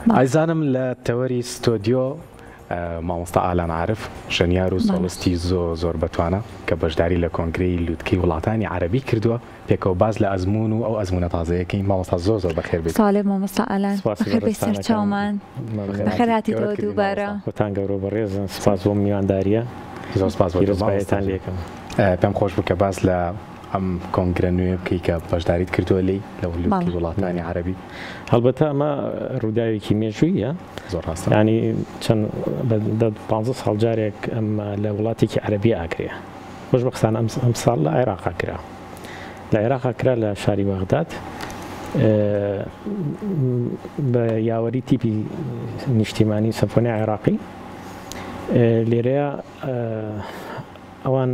عايزانم لتوري استوديو مامۆستا ئالان عارف ژەنیار و سۆڵستی زۆر بەتوانە کە بەشداری لە کۆنگرەی لووتکەی وڵاتانی عەرەبی کردووە پێکەوە باز لە ئەزمون و ئەو ئەزمونە تازەیەکەی مامۆستا زۆر بەخێر بێت. ساڵێ مامۆستا ئالان بەخێر بێ سەرچاومان بەخێراتی تۆ دووبارە خۆتان گەورە بەڕێزن سپاس بۆ میوانداریە زۆر سپاس بۆتان لێکم پێم خۆش بوو کە باز لە ئەم کۆنگرە نوێ بکەی کە بەشداریت کردووە لی لە لووتکەی وڵاتانی عەرەبی. هەڵبەتە ئەمە ڕووداوێکی مێژوویە زۆر ڕاستە ینی چەند 15 ساڵ جارێک ئەم لە وڵاتێکی عەرەبی ئاکرێ خۆشبەختانە ئەم ساڵ لە عێراقا کرا لە عێراقا کرا لە شاری بەغداد بە یاوەری تیپی نیشتیمانی سەمفۆنیای عێراقی لێرەیە ئەوان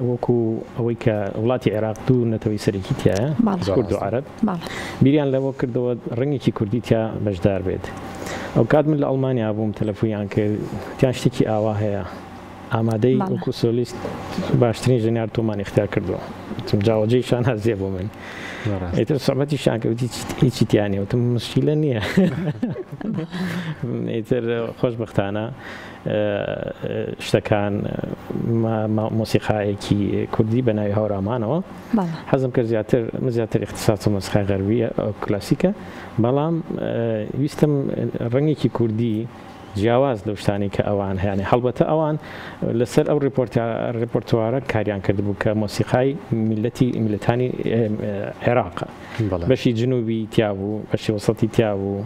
وەکو ئەوەی کە وڵاتی عێراق دوو نەتەوەی سەرەکی تایە کورد و عەرەب بیریان لەوە کردەوە ڕەنگێکی کوردی تیا بەشدار بێت. ئەو کات من لە ئەڵمانیا بووم تەلەفۆنیان کرد تیان شتێکی ئاوا هەیە ئامادەی وەکو سۆلیست باشترین ژەنیار تۆمان اختیار کردەوە جاوەجێیشان هەزیە بۆ من ئیتر سەحبەتیشان کەوتی هیچی تیانێ وتم مشکیلە نییە ئیتر خۆشبەختانە شتەکان مۆسیقایەکی کوردی بە ناوی هاوڕامانەوە حەزم کرد زیاتر اختصاص مۆسیقای غەربی کلاسیکە بەڵام ویستم ڕەنگێکی کوردی جیاواز لەو شتانی کە ئەوان هەیە هەڵبەتە ئەوان لەسەر ئەو ڕێپۆرتوارە کاریان کردبوو کە مۆسیقای میلەتانی عێراق بەشی جنوبی تیا بوو بەشی وسەتی تیا بوو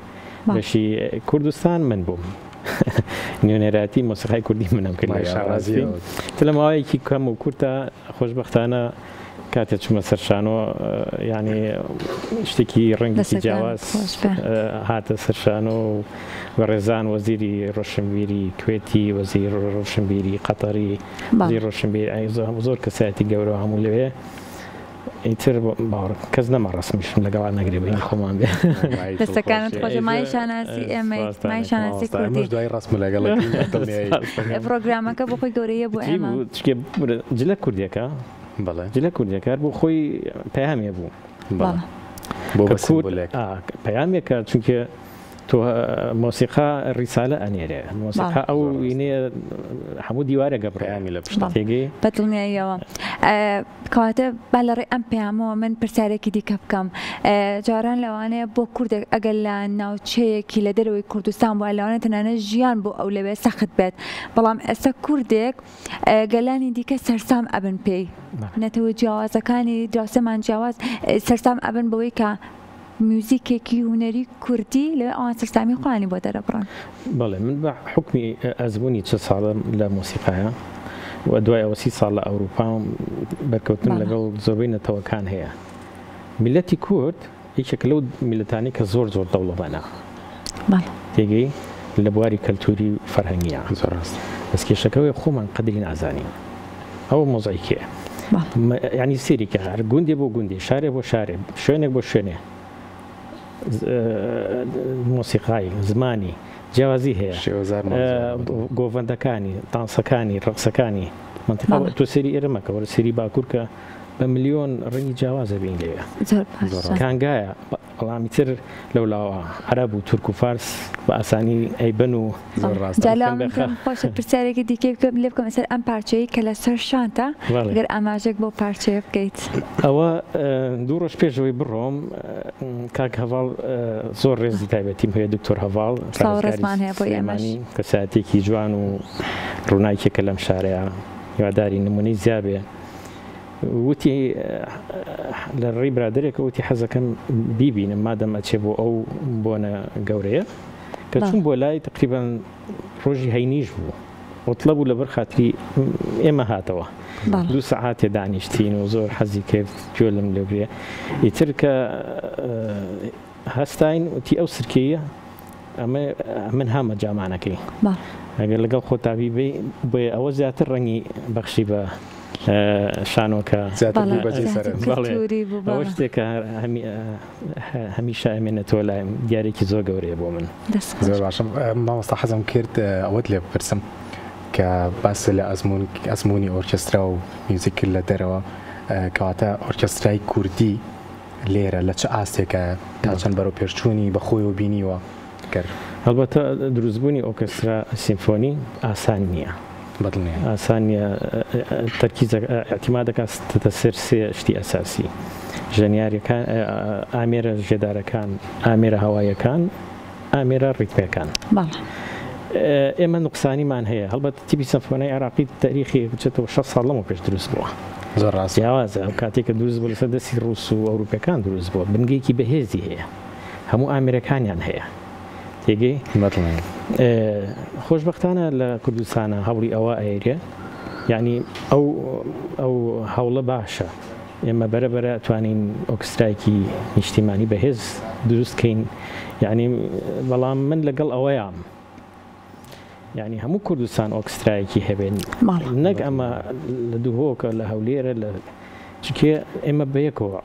بەشی کوردستان من بووم نوێنەراتی مۆسیقای کوردی منم کرد شارازی لە ماوەیەکی کەم و کورتە خۆشبەختانە کاتێک چوومە سەرشانۆ ینی شتێکی ڕەنگێکی جیاواز هاتە سەرشانۆ و بەڕێزان وەزیری ڕۆشنبیری کوێتی وەزیر ڕۆشنبیری قەتەری وەزیر ڕۆشنبیر زۆر کەسایەتی گەورە هەموو لەوێ ئیتر باوەڕ کەس نەما ڕسمیشم لەگەڵ نەگرێ بە خۆمان بێ دەستەکانت خۆشە مایشاناسی ئێمە مایشاناسی کوردی دوای ڕسم لەگەڵ پرۆگرامەکە بۆ خۆی گەورەیە بۆ ئێمە جلە کوردیەکە جلە کوردیەکار بۆ خۆی پەیامێ بوو پەیامێکە چونکە تۆ مۆسیقا ڕیسالە ئەنێرێ مۆسیقا ئەو وینەیە هەموو دیوارە گەبڕیامی لە پشت تێگەی بەدڵنیاییەوە کەواتە با لە ڕێ ئەم پەیامەوە من پرسیارێکی دیکە بکەم جاران لەوانەیە بۆ کوردێک ئەگەر لە ناوچەیەکی لە دەرەوەی کوردستان بووە لەوانە تەنانەت ژیان بۆ ئەو لەوێ سەخت بێت بەڵام ئێستا کوردێک گەلانی دیکە سەرسام ئەبن پێی نەتەوە جیاوازەکانی دراوسێمان جیاواز سەرسام ئەبن بەوەی کە میوزیکێکی هوەری کوردی لە ئەوان سەرسامی خوانی بۆ دەرەبڕن. بەڵێ من بە حکمی ئەزمموی چه ساڵە لە مۆسیقایە و دوای ئەوە 30 ساڵ لە ئەوروپا بەرکەوتن لەگەڵ زۆربەی نەتەوەکان هەیە. میلەتی کورد یەکێک لەو میلەتانی کە زۆر دەوڵەمەندە تێگەی لە بواری کەلتوری فەرهەنگیە دەستکێشەکەوەی خۆمان قەدری نازانین ئەوە مۆزاییکێ ینی سێریکە هەر گوندێ بۆ گوندی شارێ بۆ شارێ شوێنێک بۆ شوێنێ مۆسیقای زمانی جیاوازی هەیە گۆڤەندەکانی تانسەکانی ڕقسەکانی منتیقا تۆ سێری ئێرەمەکە وەرە سێری باکوور کە بە ملیۆن ڕەنگی جیاوازە بین لێوێ کانگایە بەڵامی تر لەولاوە عەرەب و تورک و فارس بە ئاسانی ئەیبەن و خۆشە پرسیارێکی دیکە لێ بکەم سەر ئەم پارچەیە کە لە سەر شانتە گەر ئاماژێک بۆ پارچەیە بکەیت ئەوە دوو ڕۆژ پێشەوەی بڕۆم کاک هەڤاڵ زۆر ڕێزی تایبەتیم هەیە دکتۆر هەڤاڵ ڕێزمان هەیە بۆ ئێمەش کەسایەتێکی جوان و ڕووناکێکە لەم شارەیە هیواداری نمونەی زیابێ وتی لە ڕێی برادێکە وتی حەزەکەم بیبینم مادەم ئەچێ بۆ ئەو بۆنە گەورەیە کە چون بۆ لای تقریبان ڕۆژی هەینیش بوو وتڵە بوو لەبەر خاتری ئێمە هاتەوە 2 سەعاتێ دانیشتین و زۆر حەزی کرد گوێ لەم لێبرێ ئیتر کە هەستاین وتی ئەو سرکەیە ئەمە من هامە جامانەکەی ئەگەر لەگەڵ خۆتابی بێ ئەوە زیاتر ڕەنگی بەخشی بە شانۆکە ئەوە شتێکە هەمیشە ئەمێنێتەوە لایم دیارێکی زۆر گەورەیە بۆ من زۆر باشم مامۆستا حەزم کرد ئەوەت لێ بپرسم کە باس لە ئەزمموی ئۆرکسترا و میوزیک لە دەرەوە کەواتە ئۆرکسترای کوردی لێرە لە چه ئاستێکە تا چەند بەرەو پێشچوونی بەخۆی و بینیوە کرد هەڵبەتە دروستبوونی ئۆرکسترا سیمفۆنی ئاسان نییە ئاسان نییە تەرکیز اعتیماد دەکاتە سەر سێ شتی ئەساسی ژەنیاریەکان ئامێرە ژێدارەکان ئامێرە هەوایەکان ئامێرە ڕیتمەکان ئێمە نوقسانیمان هەیە هەڵبەت تیپی سیمفۆنیای عێراقی تاریخی بچێتەوە 6 ساڵ لەمەوە پێش دروست بووە زۆر ڕاست جیاوازە ئەو کاتێککە دروست بوو لەسەر دەستی ڕووس و ئەوروپیەکان دروست بووە بنگەیەکی بەهێزی هەیە هەموو ئامێرەکانیان هەیە تێگەی خۆشبەختانە لە کوردستانە هەوڵی ئەوە ئەیرێ یعنی ئەو هەوڵە باشە ئێمە بەرەبەرە توانین ئۆرکسترایکی نیشتیمانی بەهێز دروستکەین یعنی بەڵام من لەگەڵ ئەوەیان یعنی هەموو کوردستان ئۆرکسترایەکی هەبێن نەک ئەمە لە دووهۆکە لە هەولێرە لە چکێ ئێمە بەیەکەوە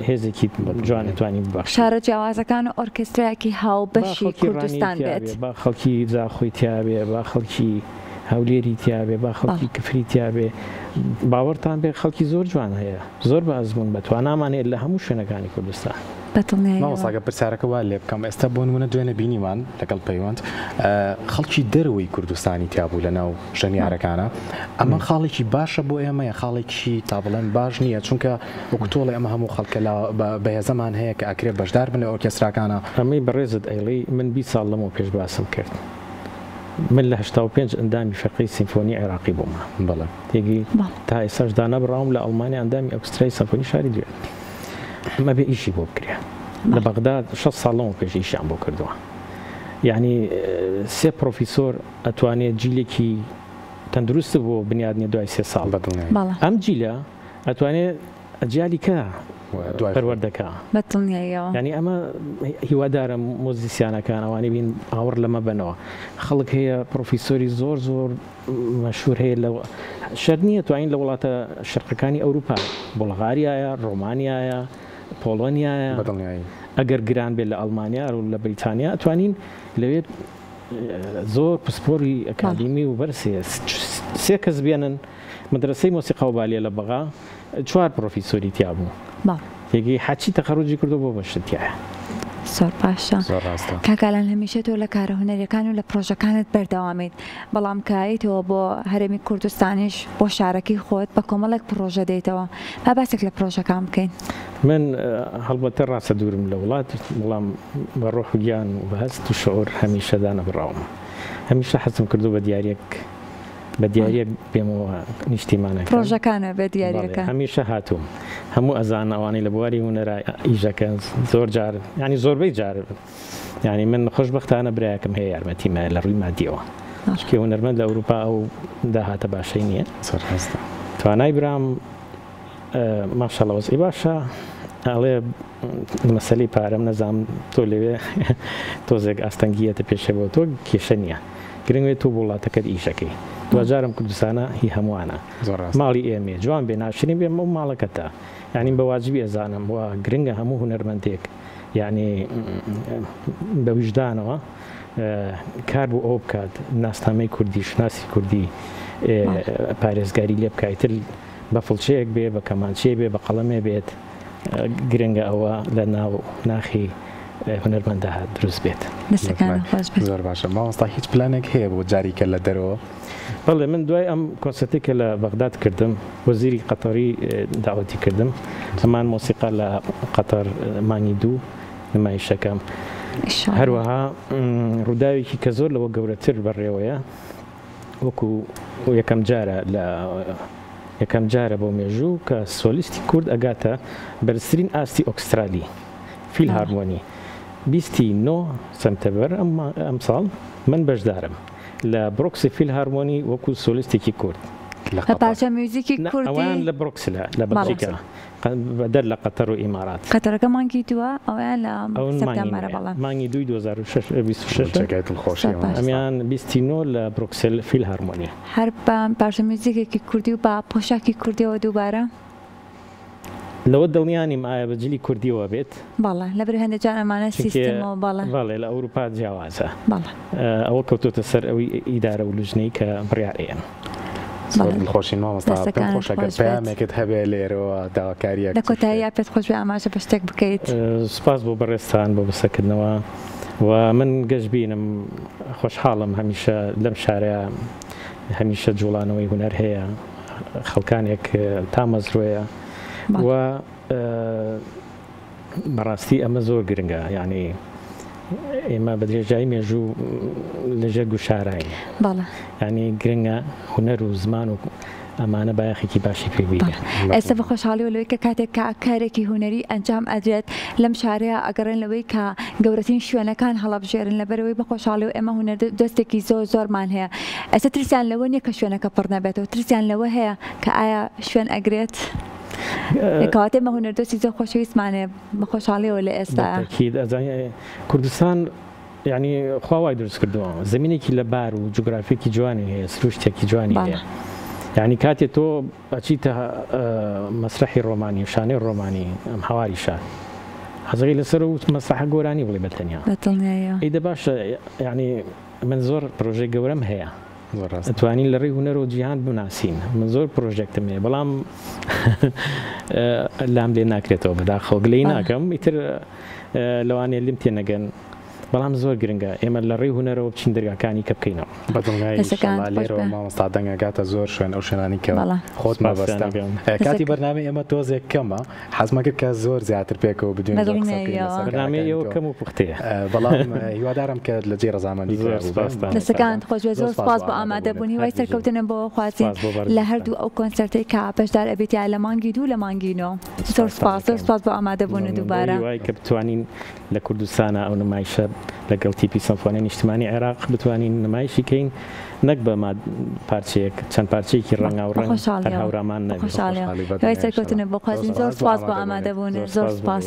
هێزێکی جوانتوانی بەخش شارە جیاوازەکان و ئۆرکسترایەکی هاوبەشی کوردستان بێت با خەڵکی زاخۆی تیاابێ با خەڵکی هەولێری تیاابێ با خەڵکی کفری تیاابێ باوەڕتان بێ خەڵکی زۆر جوان هەیە زۆر بە ئەزمون بەتوانامانێت لە هەموو شوێنەکانی کوردستان ماوەساگە پرسیارەکە وا لێ بکەم ئێستا بۆ نمونە دوێنە بینیمان لەگەڵ پەیوەند خەڵکی دەرەوەی کوردستانی تیابوو لەناو ژەنیارەکانە ئەمە خاڵێکی باشە بۆ ئێمە یا خاڵێکی تا بڵێن باش نییە چونکە وەکتۆڵی ئەمە هەموو خەڵکە بەهێزەمان هەیە کە ئەکرێت بەشدار بن لە ئۆرکێستراکانە ئەمەی بەڕێزت ئەیڵی من 20 ساڵ لەمەوە پێش باسم کرد من لە 85 ئەندامی فەرقی سیمفۆنی عێراقی بوومە بەڵێ تێگی تا ئێساشدا نەبڕاوم لە ئەڵمانی ئەندامی ئۆرکسترای سیمفۆنی شاری دوێ ئەمە بێ ئیشی بۆ بکرێ لە بەغداد 6 ساڵەوە پێش ئیشیان بۆ کردووە یعنی سێ پرۆفیسۆر ئەتوانێت جیلێکی تەندروست بۆ بنیادنی دوای 3 ساڵ ئەم جیلە ئەتوانێت ئەجیالی کە پەروەردەکە ینی ئەمە هیوادارە مۆزیسیانەکان ئەوانی بین ئاوڕ لەمە بنەوە خەڵک هەیە پرۆفیسۆری زۆر زۆر مەشهور هەیە لە شەر نییە توانین لە وڵاتە شەرقەکانی ئەوروپا بۆڵغاریایە ڕۆمانیایە پۆڵۆنیایە ئەگەر گران بێت لە ئەڵمانیا و لە بریتانیا ئەتوانین لەوێت زۆر پسپۆری ئەکادیمی و بەرسێ سێ کەس بێنن مدرسەی مۆسیقا و بالیە لە بەغا 4 پرۆفیسۆری تیا بوو تێگەی حاچی تەخەڕوجی کردو بۆ بەشتیایە زۆر باشە کاکالان هەمیشە تۆ لە کارە هونەریەکان و لە پرۆژەکانت بەردەوامێت بەڵام کاییتەوە بۆ هەرێمی کوردستانیش بۆ شارەکەی خۆت بە کۆمەڵێک پرۆژە دێتەوە با باسێک لە پرۆژەکان بکەین من هەڵبەتە ڕاستە دوورم لە وڵات بەڵام بە ڕۆح و گیان و بەهەست و شعور هەمیشە دانەبڕاوم هەمیشە حەزم کردو بە دیارێک بێمەوە نیشتیمانەکە پرۆژەکانە بە دیارەکە هەمیشە هاتووم هەموو ئەزان ئەوانەی لە بواری هونەرە ئیژەکە زۆر جار ینی زۆربەی جار ینی من خۆشبەختانە برایەکەم هەیە یارمەتیمە لە ڕووی مادیەوە چکە هونەرمەند لە ئەوروپا ئەو داهاتە باشەی نییە توانای برام ماشەڵڵا وەزعی باشە ئەڵێ مەسەلەی پارەم نەزانم تۆ لەوێ تۆزێک ئاستەنگیەتە پێشە بۆ تۆ کێشە نییە گرنگوێت تۆ بۆ وڵاتەکەت ئیشەکەی دوجارم کوردستانە هی هەمووانە ماڵی ئێمێ جوان بێ ناشرین بێ ئەو ماڵەکەتە یعنی بە واجبی ئەزانم وە گرنگە هەموو هونەرمەندێک یعنی بە وجدانەوە کار بۆ ئەو بکات ناسنامەی کوردی شناسی کوردی پارێزگاری لێ بکایتر بە فڵچەیەک بێ بە کەمانچێ بێ بە قەڵەمێ بێت گرنگە ئەوە لە ناو ناخی هونەرمەندە دروست بێت زۆر باشە ماوەستا هیچ پلانێک هەیە بۆ جاریکە لە دەرەوە بەڵێ من دوای ئەم کۆنسەرتێکە لە بەغداد کردم وەزیری قەتەری داوەتی کردم هەمان مۆسیقا لە قەتەر مانگی 2 نمایشەکەم هەروەها ڕووداوێکی کە زۆر لەوە گەورەتر بەڕێوەیە وەکو یەکەم جارە بۆ مێژوو کە سۆلیستی کورد ئەگاتە بەرزترین ئاستی ئۆکسترالی فیل هارمۆنی 29 سەمتەبەر ئەم ساڵ من بەشدارم لە بڕۆکسی فیل هارمۆنی وەکو سۆلیستێکی کورد لە پارچە میوزیکی کوردی ئەویان لە بڕۆکسلا لە بەڵجیکا بەدەر لە قەتەر و ئیمارات قەتەرەکە مانگی دووە ئەویان لە سەپتەمبەرە بەڵام مانگی 2026 ئەمیان 29 لە بڕۆکسل فیل هارمۆنی هەر بە پارچە میوزیکێکی کوردی و بە پۆشاکی کوردیەوە دووبارە لەوە دڵنیانیم ئایا بەجلی کوردیەوە بێت بەڵێ لەبەر هەندێک جار ئەمانە سیستەمەوە بەڵێ لە ئەوروپا جیاوازە ئەوە کەوتۆتە سەر ئەوی ئیدارە و لوژنەی کە بڕیارەیەن خۆشین مامۆستا پێم خۆش ئەگەر پەیامێکت هەبێ لێرەوە داواکاریەک لە کۆتایی پێت خۆش بێ ئاماژە بەشتێک بکەیت سوپاس بۆ بەڕێستان بۆ بەسەکردنەوە ومن گەشتبینم خۆشحاڵم هەمیشە لەم شارەیە هەمیشە جوڵانەوەی هونەر هەیە خەڵکانێک تا مەزرۆیە و بەڕاستی ئەمە زۆر گرنگە یعنی ئێمە بە درێژایی مێژوو لەژێر گوشارین ینی گرنگە هونەر و زمان و ئەمانە بایەخێکی باشی پێویە. ئێستا بە خۆشحاڵی و لەوەی کە کاتێک کارێکی هونەری ئەنجام ئەدرێت لەم شارەیە ئەگەڕێن لەوەی کە گەورەترین شوێنەکان هەڵەبژێرن لەبەرەوەی بە خۆشحاڵی و ئێمە هونەر دەستێکی زۆرمان هەیە. ئێستا ترسیان لەوە نییە کە شوێنەکە پڕ نەبێتەوە، ترسیان لەوە هەیە کە ئایا شوێن ئەگرێت؟ کاتێ مە هونەردۆستی زۆر خۆشەویستمانێ بە خۆشحاڵیەوە لە ئێستا کوردستان یعنی خواوای دروست کردووە زمینێکی لەبار و جوگرافیکی جوانی هەیە سروشتێکی جوانی هەیە. یعنی کاتێ تۆ ئەچیتە مەسرحی ڕۆمانی و شانەی ڕۆمانی ئەم هەواری شار حەزەکەی لەسەر و مەسرحە گۆرانی بڵێ بەتەنیا ئیدە باشە یعنی من زۆر پرۆژەی گەورەم هەیە ئەتوانین لە ڕێی هونەر و جیهان بناسین من زۆر پرۆژێکتم هەیە بەڵام لام لێ ناکرێتەوە بەداخەوە گلەی ناکەم ئیتر لەوانەیە لێم تێنەگەن بەڵام زۆر گرنگە ئێمە لە ڕێی هونەرەوە بچین دەرگاکانی کە بکەینەوە لێرەوە مامۆستا دەنگەگاتە زۆر شوێن ئەو شوێنانی کە خۆت مەبەستە کاتی بەرنامەی ئێمە تۆزێک کەمە حەزمەکە کە زۆر زیاتر پێکەوە بدوین بەرنامەیەوە کەم و پوختەیە بەڵام هیوادارم کە لە جێ ڕەزامەندی دەستەکان خۆشوێ زۆر سپاس بۆ ئامادەبوونی وای سەرکەوتنە بۆ خوازین لە هەردوو ئەو کۆنسەرتەی کە بەشدار ئەبێتیا لە مانگی دوو لە مانگینەوە زۆر سپاس بۆ ئامادەبوون دووبارە وای کە بتوانین لە کوردستانە ئەو نمایشە لەگەڵ تیپی سەمفۆنیای نیشتیمانی عێراق بتوانین نمایشی کەین نەک بە پارچەیەک چەند پارچەیەکی ڕەنگا و ڕەنگ هەر هاورامان نەبێت. سەرکەوتنە بۆ خوازین زۆر سپاس بۆ ئامادەبوون زۆر سپاس.